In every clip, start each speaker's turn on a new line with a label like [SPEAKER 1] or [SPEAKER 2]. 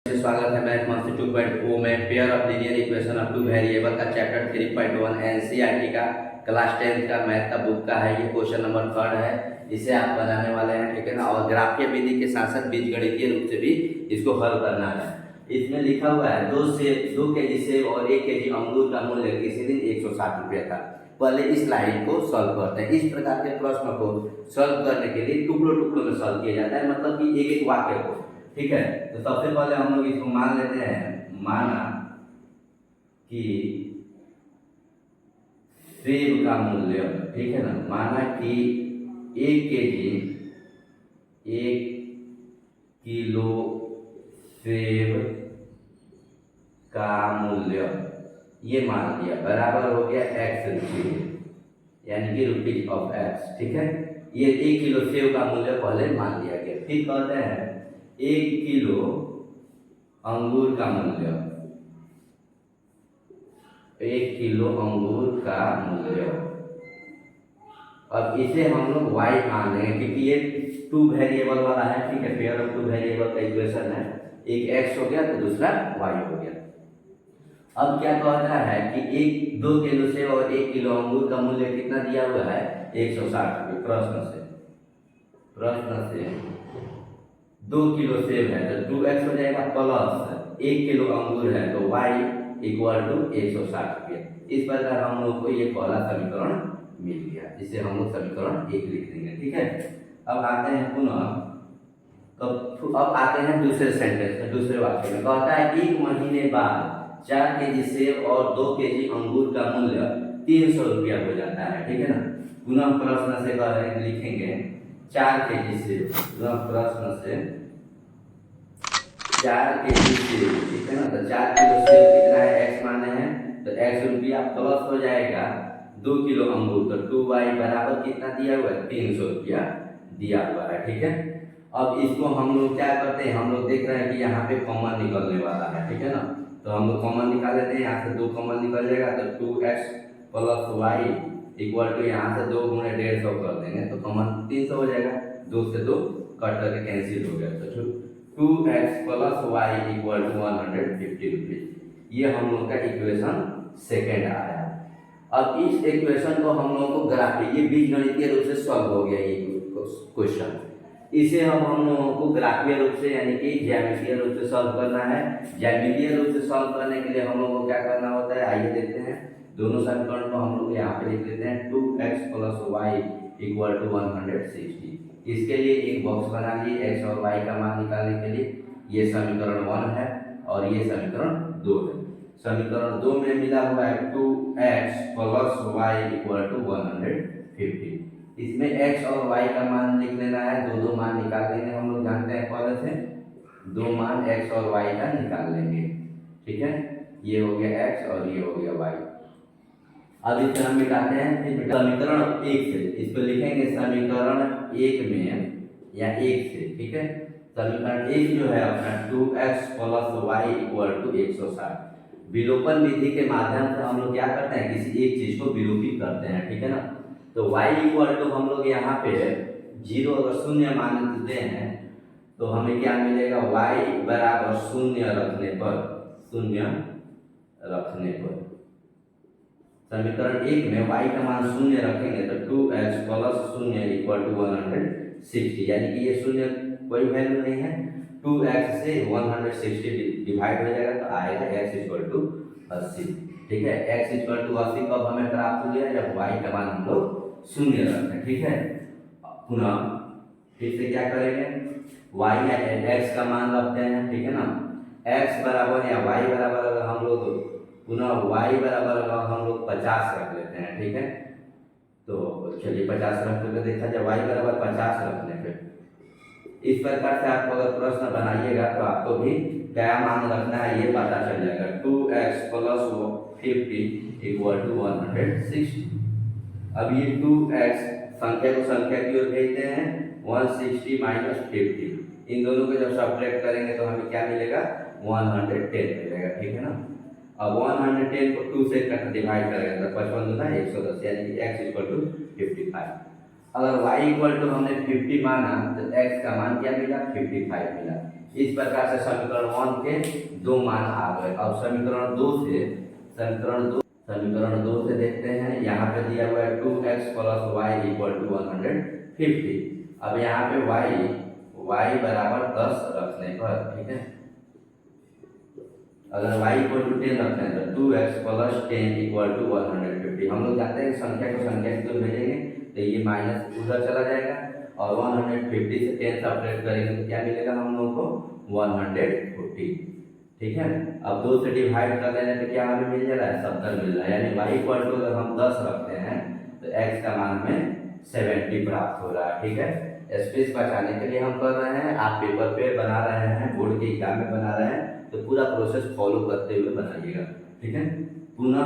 [SPEAKER 1] स्वागत है math master 2.0 में pair of linear equation of two variable का चैप्टर 3.1 एनसीईआरटी का क्लास 10 का मैथ का बुक का है। ये क्वेश्चन नंबर 3 है, इसे आप बनाने वाले हैं, ठीक है ना। और ग्राफीय विधि के साथ साथ बीजगणितीय रूप से भी इसको हल करना है। इसमें लिखा हुआ है 2 केजी सेब और 1 केजी अंगूर का मूल्य किसी दिन 160 रुपये था। पहले इस लाइन को सॉल्व करते हैं। इस प्रकार के प्रश्न को सॉल्व करने के लिए टुकड़ों टुकड़ों में सॉल्व किया जाता है, मतलब कि एक एक वाक्य को, ठीक है। तो सबसे पहले हम लोग इसको मान लेते हैं, माना कि सेब का मूल्य, ठीक है ना, माना कि 1 किलो सेब का मूल्य ये मान लिया बराबर हो गया x रुपये, यानी कि रुपीज ऑफ x, ठीक है। ये 1 किलो सेब का मूल्य पहले मान लिया गया। फिर कहते हैं 1 किलो अंगूर का मूल्य, 1 किलो अंगूर का मूल्य। अब इसे हम लोग y मान लेंगे क्योंकि ये 2 वेरिएबल वाला है, ठीक है। पेयर ऑफ 2 वेरिएबल का इक्वेशन है, एक x हो गया तो दूसरा y हो गया। अब क्या कहता है कि 2 किलो सेब और 1 किलो अंगूर का मूल्य कितना दिया हुआ है, 160 रुपये। प्रश्न से 2 किलो सेब है तो 2x हो जाएगा, प्लस 1 किलो अंगूर है तो y इक्वल टू 160 रुपये। इस प्रकार हम लोग को ये पहला समीकरण मिल गया, जिसे हम लोग समीकरण 1 लिख देंगे, ठीक है। अब आते हैं अब आते हैं दूसरे सेंटेंस में, दूसरे वाक्य में। कहता है 1 महीने बाद 4 केजी सेब और 2 केजी अंगूर का मूल्य 300 रुपया हो जाता है, ठीक है ना। पुनः प्रश्न से लिखेंगे 4 केजी सेब, पुनः प्रश्न से 4 केजी सेब, ठीक है ना। तो 4 किलो सेब कितना है, x माने हैं तो x रुपया, प्लस हो जाएगा 2 किलो अंगूर, तो 2y बराबर कितना दिया हुआ है, 300 रुपया दिया हुआ है, ठीक है। अब इसको हम लोग क्या करते हैं, हम लोग देख रहे हैं कि यहाँ पे कॉमन निकलने वाला है, ठीक है ना। तो हम लोग कॉमन निकाल लेते हैं, यहाँ से 2 कॉमन निकल जाएगा तो 2x plus y equal to यहाँ से 2 गुणे 150 कर देंगे तो कॉमन 300 हो जाएगा। 2 से 2 कट करके कैंसिल हो गया तो 2x plus y equal to 150 rupees. ये हम लोग का इक्वेशन सेकेंड आया। अब इस इक्वेशन को हम लोग को ग्राफीय, ये बीजगणितीय रूप से सॉल्व हो गया ये क्वेश्चन। इसे हम लोगों को ग्राफीय रूप से यानी कि ज्यामितीय रूप से सॉल्व करना है। ज्यामितीय रूप से सॉल्व करने के लिए हम लोगों को क्या करना होता है, आइए देखते हैं। दोनों समीकरण को हम लोग यहाँ पे लिख लेते हैं 2x plus y equal to 160। इसके लिए एक बॉक्स बना लिए x और y का मान निकालने के लिए। ये समीकरण 1 है और ये समीकरण 2 है। समीकरण 2 में मिला हुआ है 2x plus y equal to 150। इसमें x और y का मान लिख लेना है, दो मान निकाल लेंगे। हम लोग जानते हैं पहले से 2 मान x और y का निकाल लेंगे, ठीक है। ये हो गया x और ये हो गया y। अब इसे हम मिटाते हैं, समीकरण 1 से इसको लिखेंगे समीकरण 1 में या 1 से, ठीक है। समीकरण 1 जो है अपना 2x plus y equal to 160। विलोपन विधि के माध्यम से हम लोग क्या करते हैं, किसी एक चीज को विलोपित करते हैं, ठीक है ना। तो y इक्वल टू हम लोग यहाँ पे 0 अगर शून्य मान देते हैं तो हमें क्या मिलेगा, y बराबर शून्य रखने पर समीकरण 1 में y का मान शून्य रखेंगे तो 2x प्लस शून्य इक्वल टू 160, यानी कि ये शून्य कोई वैल्यू नहीं है। 2x से 160 डिवाइड हो जाएगा तो आएगा x इक्वल टू 80, ठीक है। x इक्वल टू 80 कब हमें प्राप्त हो गया, जब y का मान हम लोग शून्य रखें, ठीक है। पुनः फिर से क्या करेंगे, y या x का मान रखते हैं, ठीक है ना। x बराबर या y बराबर अगर हम लोग पुनः y बराबर अगर हम लोग 50 रख लेते हैं, ठीक है। तो चलिए 50 रख करके देखा जाए, y बराबर 50 रखने पे इस प्रकार से आप अगर प्रश्न बनाइएगा तो आपको भी क्या मान रखना है ये पता चल जाएगा। 2x plus 50 equal to 160। अब ये 2x संख्या को संख्या की ओर भेजते हैं, 160 माइनस 50, इन दोनों को जब सब्ट्रैक्ट करेंगे तो हमें क्या मिलेगा, 110 मिलेगा, ठीक है ना। अब 110 को 2 से डिवाइड करेंगे तो 55 दूना 110, यानी कि x इक्वल टू 55। अगर y इक्वल टू हमने 50 माना तो x का मान क्या मिला, 55 मिला। इस प्रकार से समीकरण 1 के दो मान आ गए। अब समीकरण 2 से देखते हैं, यहाँ पे दिया हुआ है 2x + y = 150। अब यहाँ पे y बराबर 10 रखने पर, ठीक है, अगर y = 10 रखते हैं तो 2x + 10 = 150। हम लोग जानते हैं संख्या को संख्या की तरफ भेजेंगे तो ये माइनस उधर चला जाएगा और 150 से 10 सब्ट्रैक्ट करेंगे तो क्या मिलेगा हम लोगों को 140, ठीक है। अब 2 से डिवाइड कर देने पे क्या हमें मिल जा रहा है 70 मिल रहा है, यानी y = अगर हम 10 रखते हैं तो x का मान में 70 प्राप्त हो रहा है, ठीक है। स्पेस बचाने के लिए हम कर रहे हैं, आप पेपर पे बना रहे हैं, बोर्ड के एग्जाम में बना रहे हैं तो पूरा प्रोसेस फॉलो करते हुए बनाइएगा, ठीक है। पुनः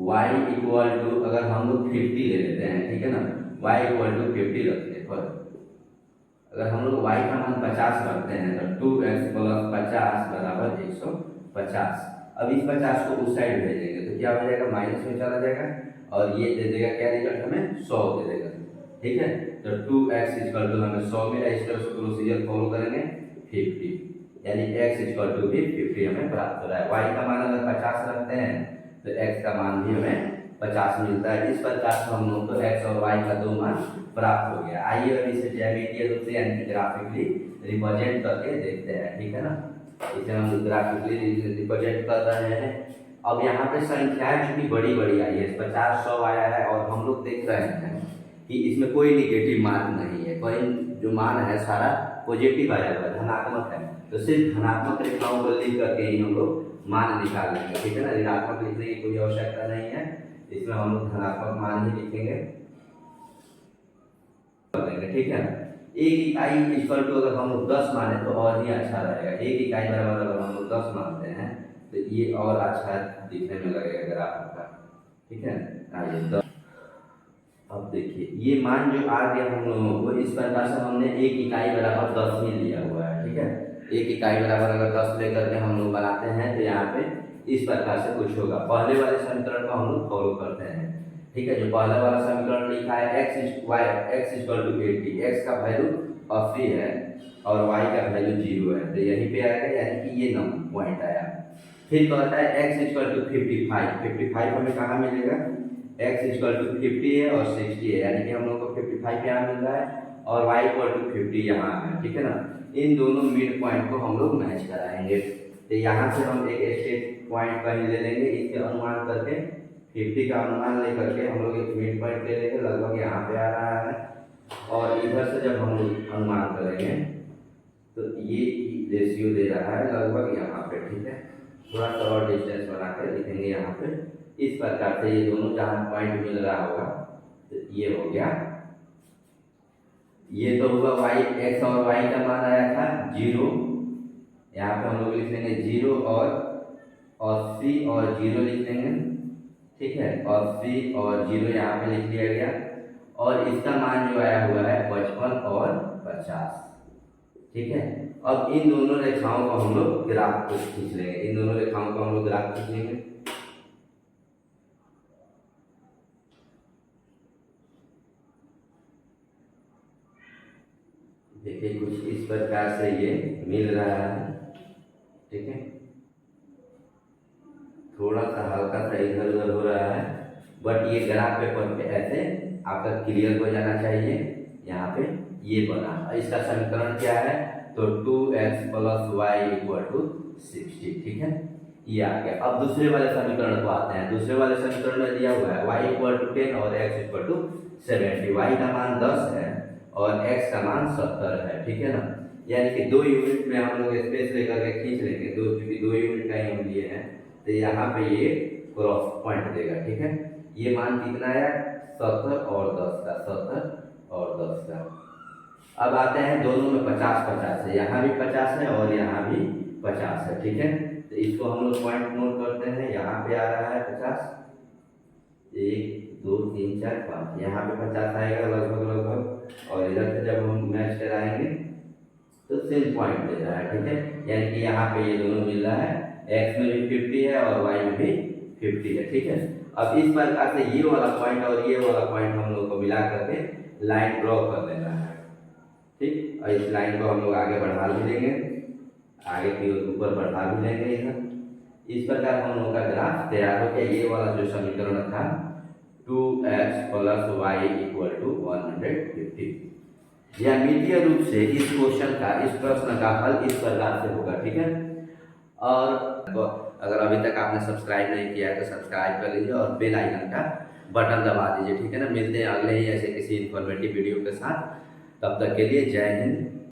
[SPEAKER 1] y = अगर हम लोग 50 ले लेते हैं, ठीक है ना, y = 50 रखने पर अगर हम लोग y का मान 50 रखते हैं तो 2x + 50 = 150। अब इस 50 को उस साइड भेजेंगे तो क्या हो जाएगा, माइनस में चला जाएगा और ये दे देगा क्या रिजल्ट हमें 100 दे देगा, ठीक है। तो 2x = हमें 100 मिला। इस तरह से प्रोसीजर फॉलो करेंगे 50, यानी x = भी 50 हमें प्राप्त हो रहा है। y का मान अगर 50 रखते हैं तो x का मान भी हमें 50 मिलता है। इस प्रकार से हम लोग को x और y का दो मान प्राप्त हो गया। आइए अब इसे ज्यामितीय रूप से यानी ग्राफिकली रिप्रेजेंट करके देखते हैं, ठीक है ना। इसे हम ग्राफिकली रिप्रेजेंट कर रहे हैं। अब यहाँ पे संख्याएं चूंकि बड़ी बड़ी आई है, 50 100 आया है और हम लोग देख रहे हैं कि इसमें कोई निगेटिव मान नहीं है, कोई जो मान है सारा पॉजिटिव आया हुआ है, धनात्मक है, तो सिर्फ धनात्मक रेखाओं को लिख करके ही हम लोग मान निकाल लेंगे, ठीक है ना। ऋणात्मक लिखने की कोई आवश्यकता नहीं है, इसमें हम लोग धनात्मक मान ही लिखेंगे, ठीक है। एक इकाई = अगर हम लोग 10 माने तो और ही अच्छा रहेगा। एक इकाई बराबर अगर हम लोग 10 मानते हैं तो ये और अच्छा दिखने में लगेगा ग्राफ का, ठीक है। आइए अब देखिए ये मान जो आ गया हम लोगों को, इस प्रकार से हमने एक इकाई बराबर 10 ही लिया हुआ है, ठीक है। एक इकाई बराबर अगर 10 लेकर के हम लोग बनाते हैं तो यहाँ पे इस प्रकार से कुछ होगा। पहले वाले समीकरण को हम लोग फॉलो करते हैं, ठीक है। जो पहला वाला समीकरण लिखा है x = 80, x का वैल्यू 80 है और y का वैल्यू 0 है, तो यहीं पे आएगा, यानी कि ये नंबर पॉइंट आया। फिर कहता है x = 55 हमें कहाँ मिलेगा, x = 50 है और 60 है, यानी कि हम लोग को 55 यहाँ मिल रहा है और y = 50 यहाँ है, ठीक है ना। इन दोनों मिड पॉइंट को हम लोग मैच कराएंगे, तो यहाँ से हम एक स्टेट पॉइंट कहीं ले लेंगे, इसके अनुमान करके 50 का अनुमान लेकर के हम लोग एक मिड पॉइंट ले लेंगे, लगभग यहाँ पे आ रहा है। और इधर से जब हम लोग अनुमान करेंगे तो ये रेशियो दे रहा है लगभग यहाँ पे, ठीक है। थोड़ा सा और डिस्टेंस बना कर लिखेंगे यहाँ पे। इस प्रकार से ये दोनों जहाँ पॉइंट मिल रहा होगा तो ये हो गया, ये तो हुआ y, x और y का मान आया था 0, यहाँ पे हम लोग लिख लेंगे 0 और 80 और 0 लिख लेंगे, ठीक है। 80 और 0 यहाँ पे लिख लिया गया और इसका मान जो आया हुआ है 55 और 50, ठीक है। अब इन दोनों रेखाओं को हम लोग ग्राफ को खींच लेंगे, इन दोनों रेखाओं को हम लोग ग्राफ खींच लेंगे। देखिए कुछ इस प्रकार से ये मिल रहा है, ठीक है। थोड़ा सा हल्का सा इधर उधर हो रहा है, बट ये ग्राफ पेपर पे ऐसे आपका क्लियर हो जाना चाहिए। यहाँ पे ये बना, इसका समीकरण क्या है, तो 2x + y = 60, ठीक है, ये आ गया। अब दूसरे वाले समीकरण को आते हैं। दूसरे वाले समीकरण में दिया हुआ है y = 10 और x = 70। y का मान 10 है और x का मान 70 है, ठीक है ना। यानी कि 2 यूनिट में हम लोग स्पेस लेकर के खींच लेंगे, क्योंकि 2 यूनिट का ही हम लिए हैं तो यहाँ पे ये क्रॉस पॉइंट देगा, ठीक है। ये मान कितना है 70 और 10 का, 70 और 10 का। अब आते हैं दोनों में 50-50 है, यहाँ भी 50 है और यहाँ भी 50 है, ठीक है। तो इसको हम लोग पॉइंट नोट करते हैं, यहाँ पे आ रहा है 50, 1 2 3 4 5, यहाँ पे 50 आएगा लगभग, और इधर से जब हम मैच कराएंगे तो सेम पॉइंट दे रहा है, ठीक है। यानी कि यहाँ पे ये दोनों मिल रहा है, x में भी 50 है और y में भी 50 है, ठीक है। अब इस प्रकार से ये वाला पॉइंट और ये वाला पॉइंट हम लोग को मिला करके लाइन ड्रॉ कर लेना है, ठीक। और इस लाइन को हम लोग आगे बढ़ा भी लेंगे, आगे की ओर ऊपर बढ़ा भी लेंगे इधर। इस प्रकार हम लोग का ग्राफ तैयार हो गया। ये वाला जो समीकरण था 2x plus y equal to 150। ज्यामितीय रूप से इस क्वेश्चन का, इस प्रश्न का हल इस प्रकार से होगा, ठीक है। और तो अगर अभी तक आपने सब्सक्राइब नहीं किया है तो सब्सक्राइब कर लीजिए और बेल आइकन का बटन दबा दीजिए, ठीक है ना। मिलते हैं अगले ही ऐसे किसी इन्फॉर्मेटिव वीडियो के साथ, तब तक के लिए जय हिंद।